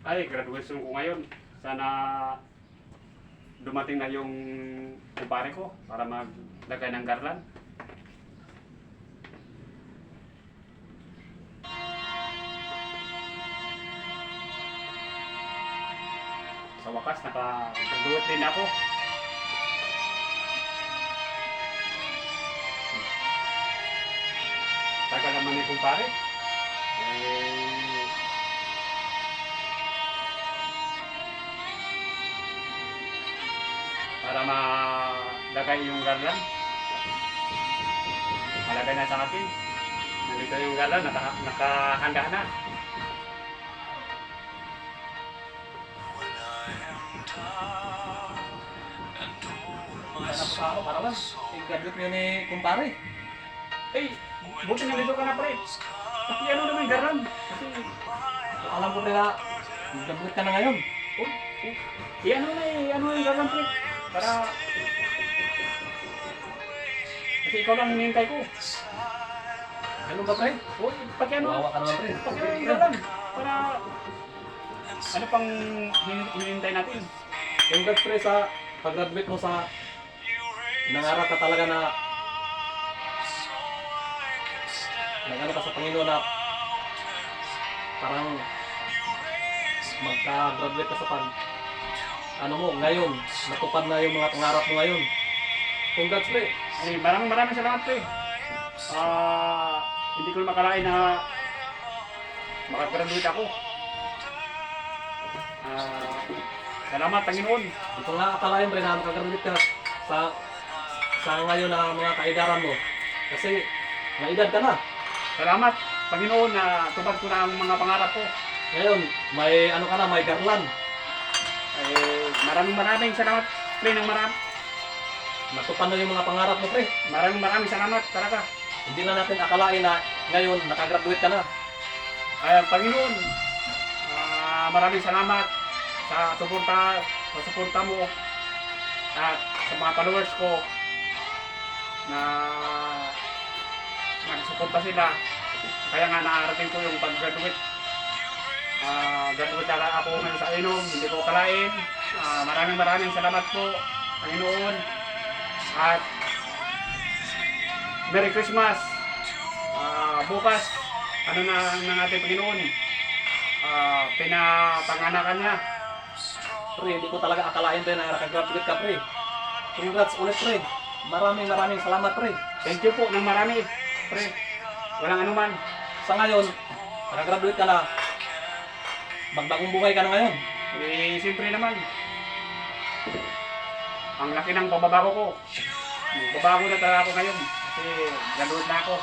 Ay, graduation ko ngayon. Sana dumating na yung kumpare ko para maglagay ng garland. Sa wakas, nakagraduate din ako. Tagal naman ni kumpare. Para malagay yung garland. Malagay na sa akin. Nandito yung garland, nakahanda na. Hanap pa ako para lang. I-graduate nyo ni kumpare. Eh, buti nandito ka na pre. Pati ano naman yung garland. Kasi, Alam ko pre na graduate ka na ngayon. ano yung garland pre. Para, kasi ikaw lang hinihintay ko. Ganun ba pre? Uy, pati ano, Wawa ka naman pre. pati ano yung garland. Para, ano pang hinihintay natin. Congrats pre sa pag-graduate mo sa nangarap ka talaga na nag-ano ka sa Panginoon na parang magka-graduate ka sa ano mo, ngayon, natupad na yung mga pangarap mo ngayon. Congrats pre. Eh, maraming salamat pre. Hindi ko makalain na makagraduate ako. Salamat Panginoon. Ito nga akalain pre na makagraduate ka sa ngayon na mga kaedaran mo. Kasi may edad ka na. Salamat Panginoon na tupad ko na ang mga pangarap ko. Ngayon, may ano ka na, may garland. Eh, maraming salamat pre ng marami. Natupad na yung mga pangarap mo pre. Maraming salamat talaga. Hindi na natin akalain na ngayon nakagraduate ka na. Ay, Panginoon, maraming salamat sa suporta mo at sa mga followers ko na nagsuporta sila. Kaya nga naarating ko yung pag-graduate. Graduate talaga ako ngayon sa inom, hindi ko kalain. Maraming salamat po, Panginoon. At Merry Christmas. Bukas, ano na ng ating Panginoon? Pinapanganakan niya. Pre, hindi ko talaga akalain pre na nakagraduate ka pre. Congrats ulit pre. Maraming salamat pre. Thank you po ng marami, pre. Walang anuman. Sa ngayon, nakagraduate ka na. Magbagong buhay ka na ngayon. Eh, siyempre naman. Ang laki ng pagbabago ko. Babago na talaga ako ngayon. Kasi graduate na ako.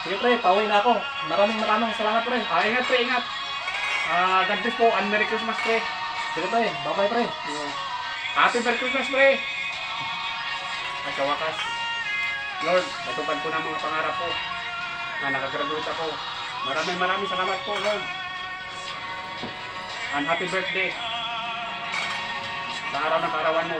Sige pre, pauwi na ako. Maraming salamat pre. Ingat pre, ingat. God bless po and Merry Christmas pre. Sige pre, bye-bye pre. Happy Merry Christmas pre. At sa wakas, Lord, natupad ko na mga pangarap ko na nakagraduate ako. Maraming salamat po Lord. And happy birthday sa araw ng kaarawan mo.